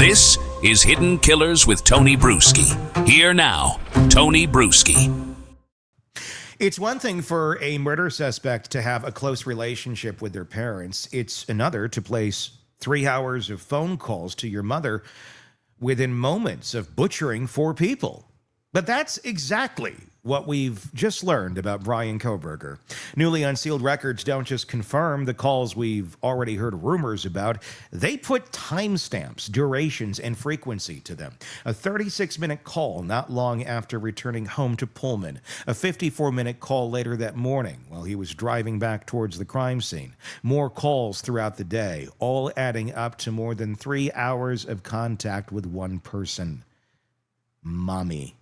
This is Hidden Killers with Tony Bruschi. Here now, Tony Bruschi. It's one thing for a murder suspect to have a close relationship with their parents. It's another to place 3 hours of phone calls to your mother within moments of butchering 4 people. But that's exactly what we've just learned about Bryan Kohberger. Newly unsealed records don't just confirm the calls we've already heard rumors about. They put timestamps, durations, and frequency to them. A 36-minute call not long after returning home to Pullman. A 54-minute call later that morning while he was driving back towards the crime scene. More calls throughout the day, all adding up to more than 3 hours of contact with one person. Mommy.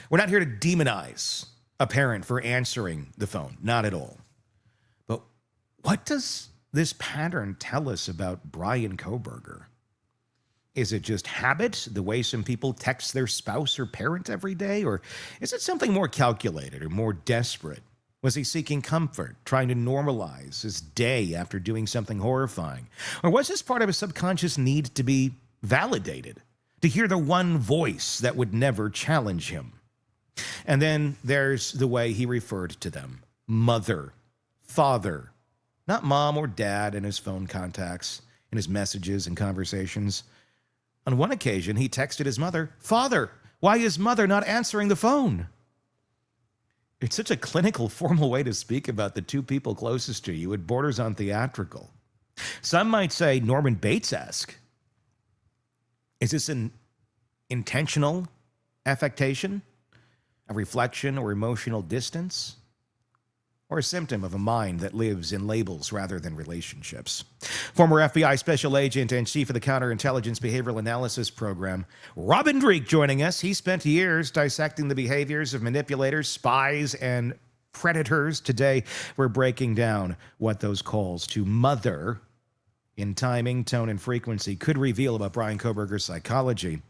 We're not here to demonize a parent for answering the phone. Not at all. But what does this pattern tell us about Bryan Kohberger? Is it just habit, the way some people text their spouse or parent every day? Or is it something more calculated or more desperate? Was he seeking comfort, trying to normalize his day after doing something horrifying? Or was this part of a subconscious need to be validated, to hear the one voice that would never challenge him? And then there's the way he referred to them. Mother, father, not mom or dad in his phone contacts, in his messages and conversations. On one occasion, he texted his mother, "Father, why is mother not answering the phone?" It's such a clinical, formal way to speak about the 2 people closest to you. It borders on theatrical. Some might say Norman Bates-esque. Is this an intentional affectation? A reflection or emotional distance? Or a symptom of a mind that lives in labels rather than relationships? Former FBI Special Agent and Chief of the Counterintelligence Behavioral Analysis Program, Robin Dreeke, joining us. He spent years dissecting the behaviors of manipulators, spies, and predators. Today, we're breaking down what those calls to mother in timing, tone, and frequency could reveal about Bryan Kohberger's psychology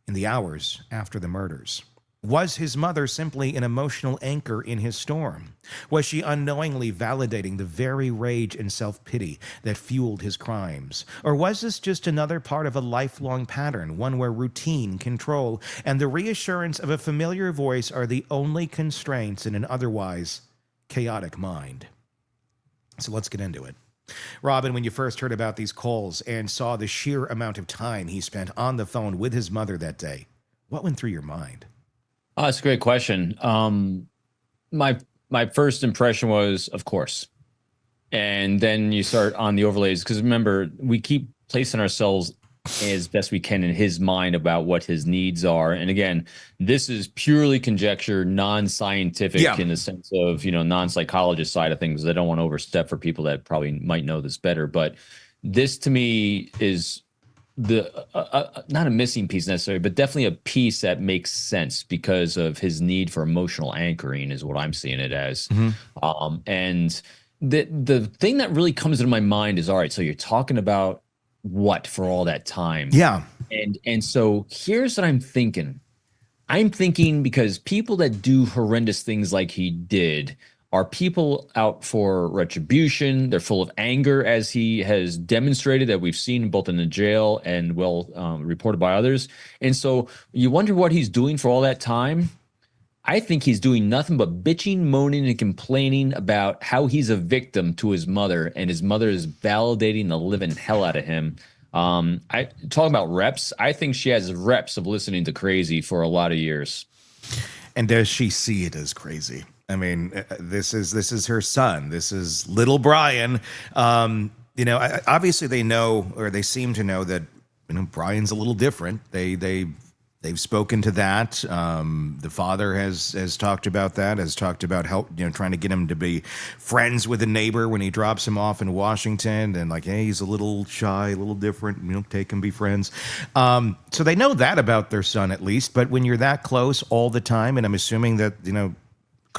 in the hours after the murders. Was his mother simply an emotional anchor in his storm? Was she unknowingly validating the very rage and self-pity that fueled his crimes? Or was this just another part of a lifelong pattern, one where routine, control, and the reassurance of a familiar voice are the only constraints in an otherwise chaotic mind? So let's get into it. Robin, when you first heard about these calls and saw the sheer amount of time he spent on the phone with his mother that day, what went through your mind? Oh, that's a great question. My first impression was, of course. And then you start on the overlays, because remember, we keep placing ourselves as best we can in his mind about what his needs are. And again, this is purely conjecture, non-scientific in the sense of, non-psychologist side of things. I don't want to overstep for people that probably might know this better, but this to me is the not a missing piece necessarily, but definitely a piece that makes sense because of his need for emotional anchoring is what I'm seeing it as. And the thing that really comes into my mind is, all right, so you're talking about what for all that time? Yeah. And so here's what I'm thinking. I'm thinking because people that do horrendous things like he did are people out for retribution. They're full of anger, as he has demonstrated that we've seen both in the jail and reported by others. And so you wonder what he's doing for all that time. I think he's doing nothing but bitching, moaning, and complaining about how he's a victim to his mother, and his mother is validating the living hell out of him. I talking about reps. I think she has reps of listening to crazy for a lot of years. And does she see it as crazy? I mean, this is her son. This is little Bryan. Obviously they know, or they seem to know that Bryan's a little different. They've spoken to that. The father has talked about that. Has talked about trying to get him to be friends with a neighbor when he drops him off in Washington, and like, hey, he's a little shy, a little different. Take him, be friends. So they know that about their son at least. But when you're that close all the time, and I'm assuming that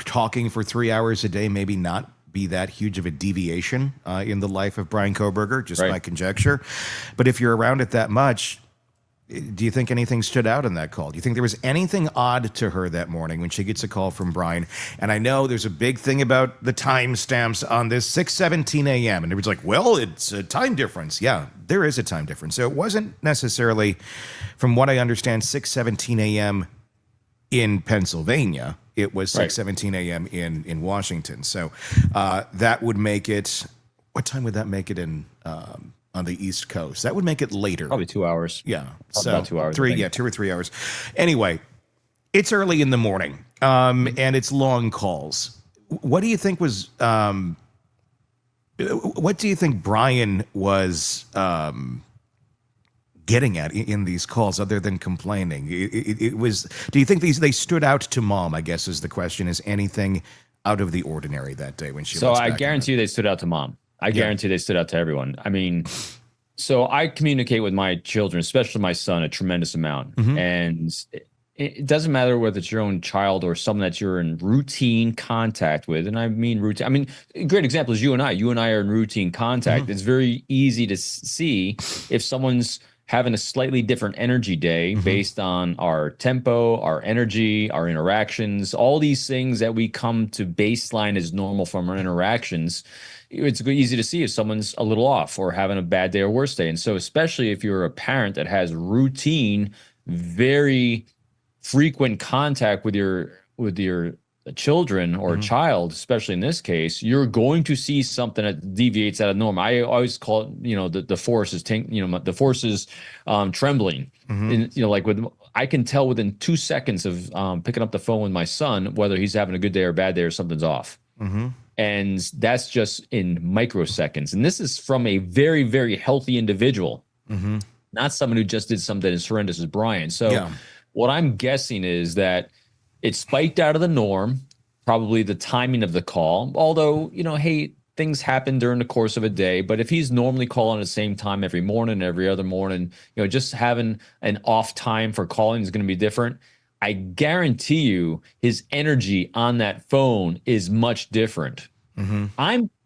talking for 3 hours a day maybe not be that huge of a deviation in the life of Bryan Kohberger, just my conjecture. But if you're around it that much, Do you think anything stood out in that call? Do you think there was anything odd to her that morning when she gets a call from Bryan? And I know there's a big thing about the timestamps on this 6:17 a.m. And everyone's like, well, it's a time difference. Yeah, there is a time difference. So it wasn't necessarily, from what I understand, 6:17 a.m. in Pennsylvania. It was 6:17 a.m. in Washington. So that would make it, what time would that make it in on the East Coast? That would make it later. Probably 2 hours. Yeah. So about 2 hours. 2 or 3 hours. Anyway, it's early in the morning, and it's long calls. What do you think was, what do you think Bryan was getting at in these calls other than complaining? It was, do you think they stood out to Mom, I guess is the question. Is anything out of the ordinary that day when she So I guarantee you they stood out to Mom. I guarantee they stood out to everyone. I mean, so I communicate with my children, especially my son, a tremendous amount. And it doesn't matter whether it's your own child or someone that you're in routine contact with. And I mean routine. I mean, a great example is you and I. You and I are in routine contact. It's very easy to see if someone's having a slightly different energy day based on our tempo, our energy, our interactions, all these things that we come to baseline as normal from our interactions. It's easy to see if someone's a little off or having a bad day or worse day. And so especially if you're a parent that has routine, very frequent contact with your children or a child, especially in this case, you're going to see something that deviates out of norm. I always call it, the force is the force is trembling. And, like I can tell within 2 seconds of picking up the phone with my son whether he's having a good day or bad day or something's off. And that's just in microseconds. And this is from a very, very healthy individual, not someone who just did something as horrendous as Bryan. So what I'm guessing is that it spiked out of the norm, probably the timing of the call. Although, hey, things happen during the course of a day. But if he's normally calling at the same time every morning, every other morning, just having an off time for calling is going to be different. I guarantee you his energy on that phone is much different.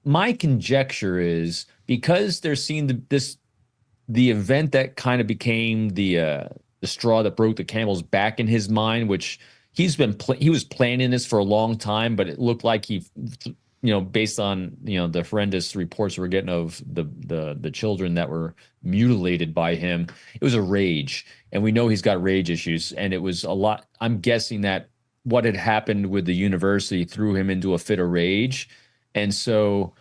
My conjecture is because they're seeing the event that kind of became the straw that broke the camel's back in his mind, which he was planning this for a long time, but it looked like he, based on the horrendous reports we're getting of the children that were mutilated by him, it was a rage, and we know he's got rage issues, and it was a lot. I'm guessing that what had happened with the university threw him into a fit of rage, and so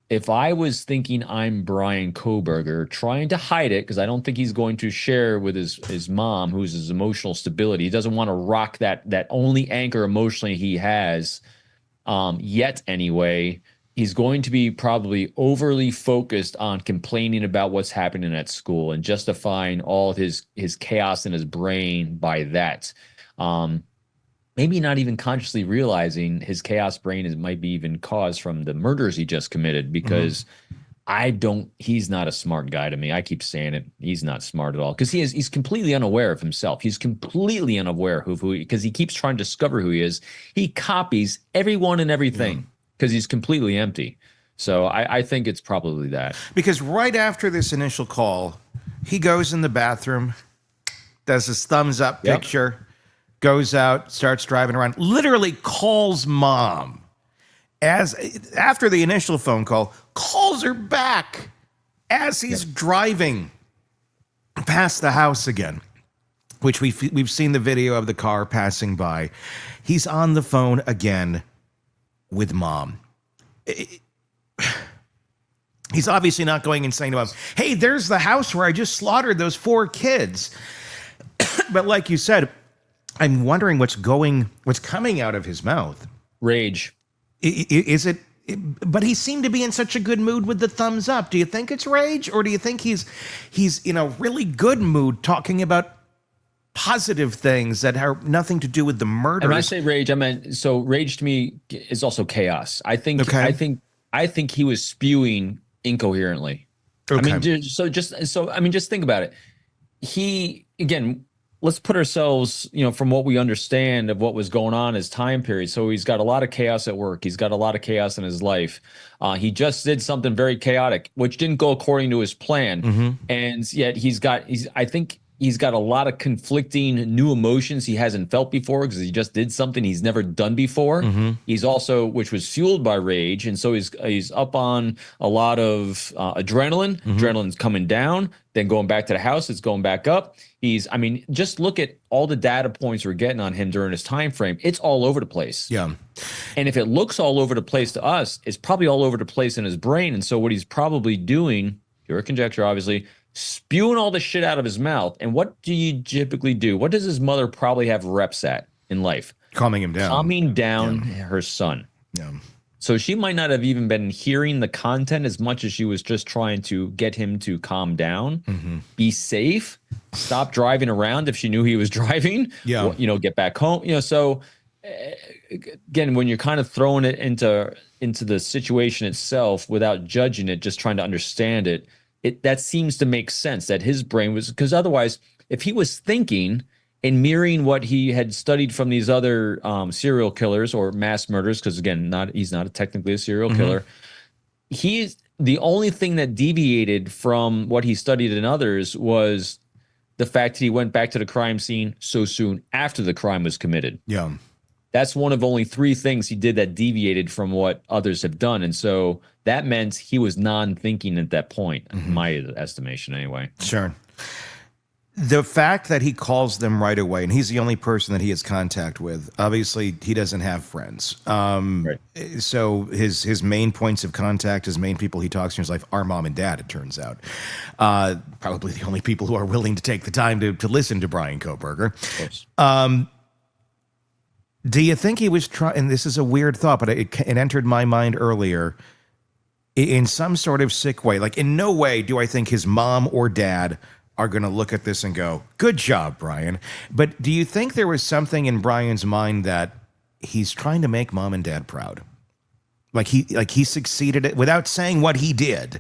if I was thinking I'm Bryan Kohberger trying to hide it, because I don't think he's going to share with his mom, who's his emotional stability. He doesn't want to rock that only anchor emotionally he has yet anyway. He's going to be probably overly focused on complaining about what's happening at school and justifying all of his chaos in his brain by that. Maybe not even consciously realizing his chaos brain might be even caused from the murders he just committed, because he's not a smart guy to me. I keep saying it. He's not smart at all, because he's completely unaware of himself. He's completely unaware of because he keeps trying to discover who he is. He copies everyone and everything because he's completely empty. So I think it's probably that. Because right after this initial call, he goes in the bathroom, does his thumbs up picture, goes out, starts driving around, literally calls Mom. After the initial phone call, calls her back as he's driving past the house again, which we've seen the video of the car passing by. He's on the phone again with Mom. He's obviously not going and saying to him, hey, there's the house where I just slaughtered those 4 kids. But like you said, I'm wondering what's coming out of his mouth. Rage. Is it? But he seemed to be in such a good mood with the thumbs up. Do you think it's rage, or do you think he's in a really good mood talking about positive things that have nothing to do with the murder? And when I say rage, I meant, so rage to me is also chaos. I think he was spewing incoherently. Okay. I mean, just think about it. Again, let's put ourselves, from what we understand of what was going on his time period. So he's got a lot of chaos at work. He's got a lot of chaos in his life. He just did something very chaotic, which didn't go according to his plan. And yet I think he's got a lot of conflicting new emotions he hasn't felt before because he just did something he's never done before. He's also, which was fueled by rage, and so he's up on a lot of adrenaline. Adrenaline's coming down, then going back to the house, it's going back up. I mean, just look at all the data points we're getting on him during his time frame. It's all over the place. Yeah. And if it looks all over the place to us, it's probably all over the place in his brain. And so what he's probably doing, pure conjecture, obviously, spewing all the shit out of his mouth. And what do you typically do? What does his mother probably have reps at in life? Calming him down. Calming down her son. Yeah. So she might not have even been hearing the content as much as she was just trying to get him to calm down, be safe, stop driving around if she knew he was driving, get back home. So again, when you're kind of throwing it into the situation itself without judging it, just trying to understand it, that seems to make sense that his brain was, because otherwise, if he was thinking and mirroring what he had studied from these other serial killers or mass murderers, because again, he's not technically a serial killer. He's the only thing that deviated from what he studied in others was the fact that he went back to the crime scene so soon after the crime was committed. Yeah. That's one of only 3 things he did that deviated from what others have done. And so that meant he was non-thinking at that point, in my estimation anyway. Sure. The fact that he calls them right away, and he's the only person that he has contact with, obviously he doesn't have friends. Right. So his main points of contact, his main people he talks to in his life are mom and dad, it turns out. Probably the only people who are willing to take the time to listen to Bryan Kohberger. Of course. Do you think he was trying, and this is a weird thought, but it entered my mind earlier, in some sort of sick way. Like, in no way do I think his mom or dad are going to look at this and go, good job, Bryan. But do you think there was something in Bryan's mind that he's trying to make mom and dad proud? Like he succeeded at, without saying what he did.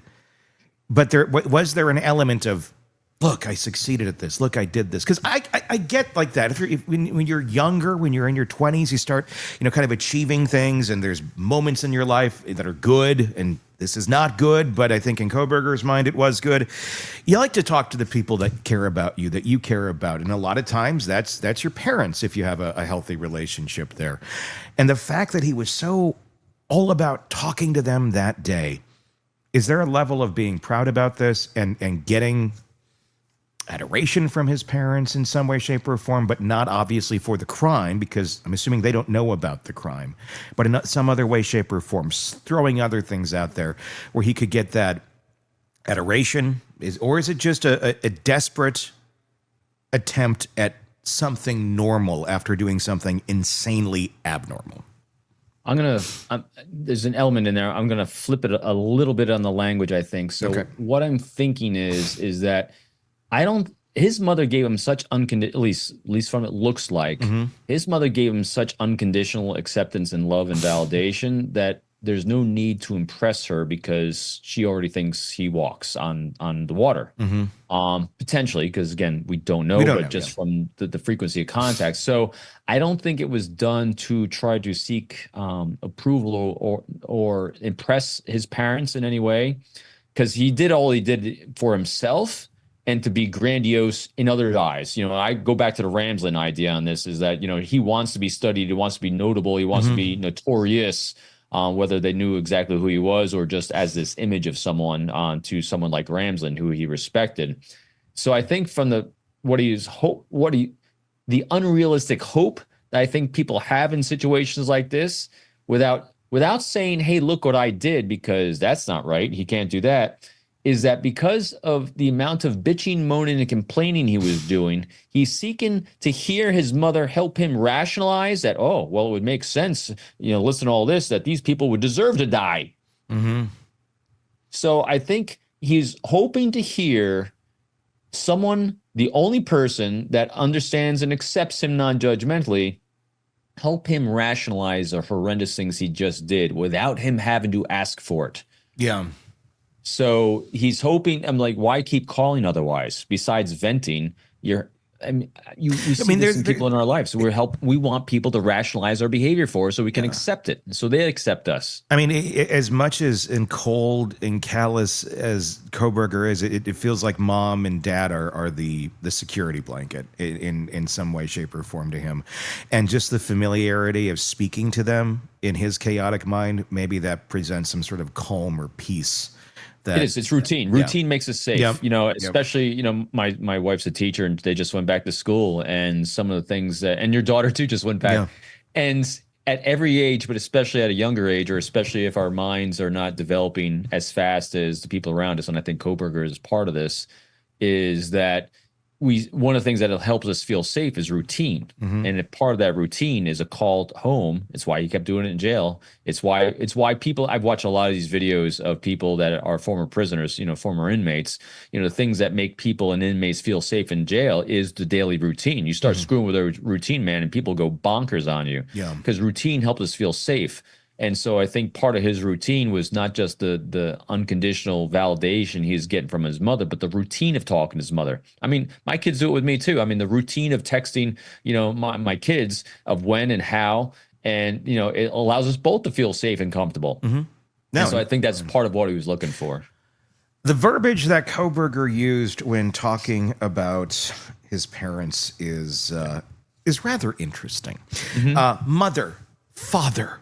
But was there an element of, look, I succeeded at this. Look, I did this. Because I get like that. When you're younger, when you're in your 20s, you start, kind of achieving things, and there's moments in your life that are good, and this is not good, but I think in Kohberger's mind, it was good. You like to talk to the people that care about you, that you care about. And a lot of times that's your parents, if you have a healthy relationship there. And the fact that he was so all about talking to them that day, is there a level of being proud about this and getting adoration from his parents in some way, shape, or form, but not obviously for the crime, because I'm assuming they don't know about the crime, but in some other way, shape, or form, throwing other things out there where he could get that adoration? Or is it just a desperate attempt at something normal after doing something insanely abnormal? There's an element in there. I'm going to flip it a little bit on the language, I think. So what I'm thinking is that his mother gave him such unconditional, at least from it looks like, his mother gave him such unconditional acceptance and love and validation that there's no need to impress her because she already thinks he walks on the water. Potentially, because again, we don't know, from the frequency of contact. So I don't think it was done to try to seek approval or impress his parents in any way, because he did all he did for himself and to be grandiose in other eyes. I go back to the Ramsland idea on this, is that, he wants to be studied, he wants to be notable, he wants to be notorious, whether they knew exactly who he was or just as this image of someone to someone like Ramsland, who he respected. So I think from the unrealistic hope that I think people have in situations like this, without saying, hey, look what I did, because that's not right, he can't do that, is that because of the amount of bitching, moaning, and complaining he was doing, he's seeking to hear his mother help him rationalize that, oh, well, it would make sense, listen to all this, that these people would deserve to die. So I think he's hoping to hear someone, the only person that understands and accepts him non-judgmentally, help him rationalize the horrendous things he just did without him having to ask for it. Yeah. So he's hoping, I'm like, why keep calling otherwise? Besides venting, I mean, we see this in people in our lives. So we want people to rationalize our behavior for us so we can accept it. So they accept us. I mean, as much as and cold and callous as Kohberger is, it feels like mom and dad are the security blanket in some way, shape, or form to him. And just the familiarity of speaking to them in his chaotic mind, maybe that presents some sort of calm or peace. It is. It's routine. Routine makes us safe. Yep. You know, especially, you know, my wife's a teacher and they just went back to school, and some of the things that, and your daughter too just went back. Yeah. And at every age, but especially at a younger age, or especially if our minds are not developing as fast as the people around us, and I think Kohberger is part of this, is that one of the things that helps us feel safe is routine. And if part of that routine is a call home. It's why he kept doing it in jail. It's why people, I've watched a lot of these videos of people that are former prisoners, you know, former inmates, you know, the things that make people and inmates feel safe in jail is the daily routine. You start screwing with a routine, man, and people go bonkers on you. Because routine helps us feel safe. And so I think part of his routine was not just the unconditional validation he was getting from his mother, but the routine of talking to his mother. I mean, my kids do it with me too. I mean, the routine of texting, you know, my kids of when and how, and, you know, it allows us both to feel safe and comfortable. And so I think that's part of what he was looking for. The verbiage that Kohberger used when talking about his parents is rather interesting. Mother, father.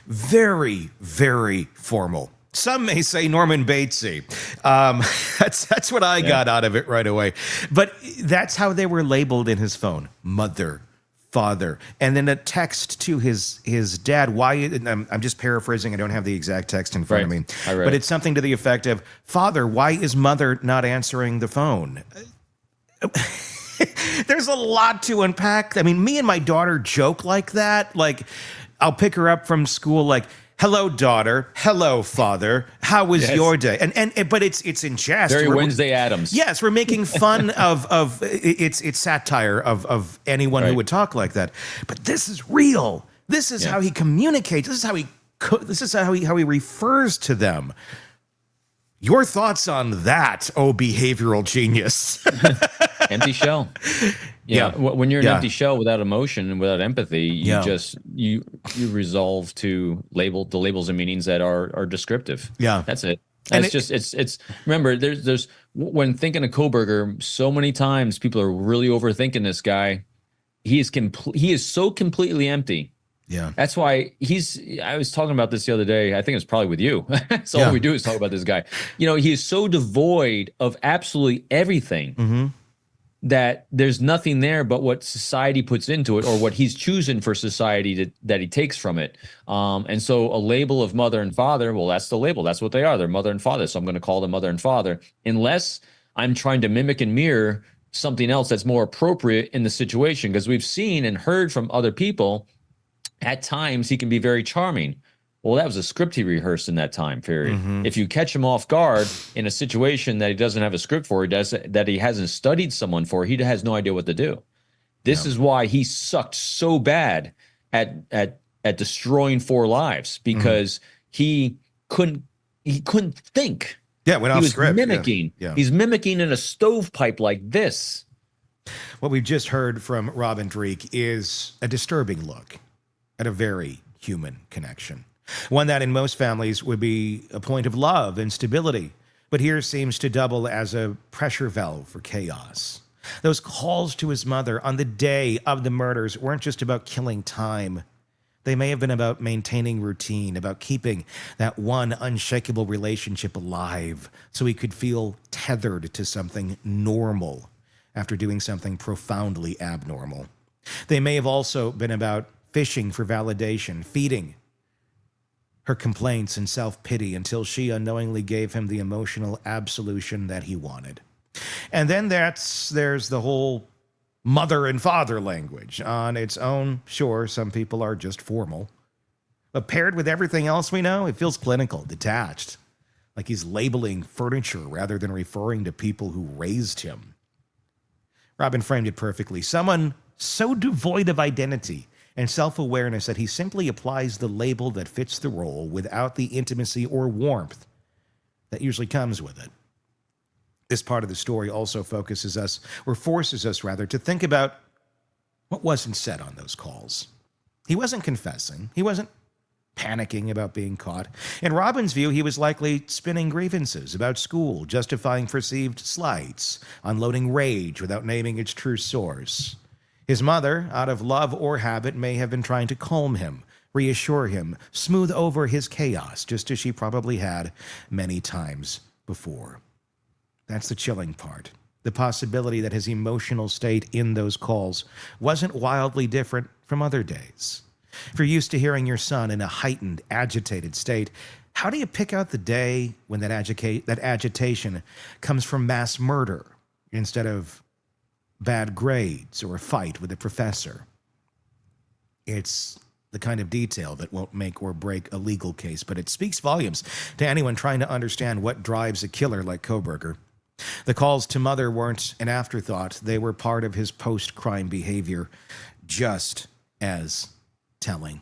Very, very formal. Some may say Norman Batesy. That's what I got out of it right away. But that's how they were labeled in his phone. Mother, father. And then a text to his dad. Why? And I'm just paraphrasing. I don't have the exact text in front of me. But it's something to the effect of, Father, why is mother not answering the phone? There's a lot to unpack. I mean, me and my daughter joke like that. Like, I'll pick her up from school like, hello, daughter. Hello, father. How was your day? But it's in jest. Very Wednesday Addams. Yes, we're making fun of it's satire of anyone who would talk like that. But this is real. This is how he communicates. This is how he refers to them. Your thoughts on that, oh behavioral genius? Empty shell. When you're an empty shell without emotion and without empathy, you resolve to the labels and meanings that are descriptive. That's it. And it's remember, there's when thinking of Kohberger, so many times people are really overthinking this guy. He is so completely empty. That's why I was talking about this the other day. I think it was probably with you. So all we do is talk about this guy. You know, he is so devoid of absolutely everything that there's nothing there but what society puts into it, or what he's choosing for society that he takes from it. And so a label of mother and father, well, that's the label. That's what they are. They're mother and father. So I'm going to call them mother and father, unless I'm trying to mimic and mirror something else that's more appropriate in the situation. Because we've seen and heard from other people, at times he can be very charming. Well, that was a script he rehearsed in that time period. If you catch him off guard in a situation that he doesn't have a script for, that he hasn't studied someone for, he has no idea what to do. This is why he sucked so bad at destroying 4 lives, because he couldn't think. Went off script. Mimicking. He's mimicking in a stovepipe like this. What we've just heard from Robin Dreeke is a disturbing look at a very human connection. One that in most families would be a point of love and stability, but here seems to double as a pressure valve for chaos. Those calls to his mother on the day of the murders weren't just about killing time. They may have been about maintaining routine, about keeping that one unshakable relationship alive so he could feel tethered to something normal after doing something profoundly abnormal. They may have also been about fishing for validation, feeding her complaints and self-pity until she unknowingly gave him the emotional absolution that he wanted. And then there's the whole mother and father language. On its own, sure, some people are just formal. But paired with everything else we know, it feels clinical, detached. Like he's labeling furniture rather than referring to people who raised him. Robin framed it perfectly. Someone so devoid of identity and self-awareness that he simply applies the label that fits the role without the intimacy or warmth that usually comes with it. This part of the story also forces us rather, to think about what wasn't said on those calls. He wasn't confessing. He wasn't panicking about being caught. In Robin's view, he was likely spinning grievances about school, justifying perceived slights, unloading rage without naming its true source. His mother, out of love or habit, may have been trying to calm him, reassure him, smooth over his chaos, just as she probably had many times before. That's the chilling part. The possibility that his emotional state in those calls wasn't wildly different from other days. If you're used to hearing your son in a heightened, agitated state, how do you pick out the day when that agitation comes from mass murder instead of bad grades or a fight with a professor? It's the kind of detail that won't make or break a legal case, but it speaks volumes to anyone trying to understand what drives a killer like Kohberger. The calls to mother weren't an afterthought. They were part of his post-crime behavior, just as telling.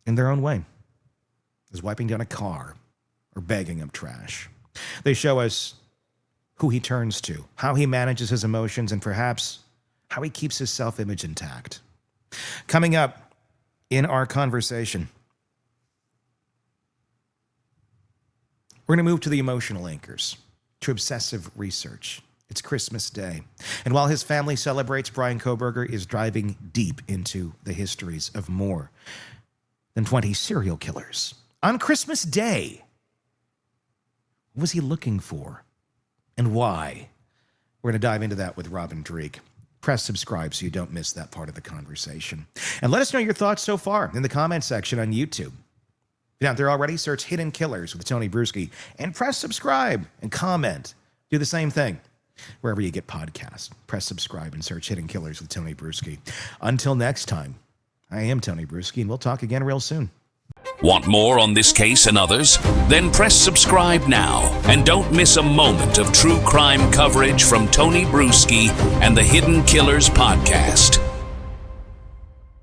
In their own way, as wiping down a car or bagging up trash. They show us who he turns to, how he manages his emotions, and perhaps how he keeps his self-image intact. Coming up in our conversation, we're going to move to the emotional anchors, to obsessive research. It's Christmas Day. And while his family celebrates, Bryan Kohberger is driving deep into the histories of more than 20 serial killers. On Christmas Day, what was he looking for? And why? We're going to dive into that with Robin Dreeke. Press subscribe so you don't miss that part of the conversation. And let us know your thoughts so far in the comment section on YouTube. If you're not there already, search Hidden Killers with Tony Bruschi and press subscribe and comment. Do the same thing wherever you get podcasts. Press subscribe and search Hidden Killers with Tony Bruschi. Until next time, I am Tony Bruschi, and we'll talk again real soon. Want more on this case and others? Then press subscribe now and don't miss a moment of true crime coverage from Tony Bruschi and the Hidden Killers podcast.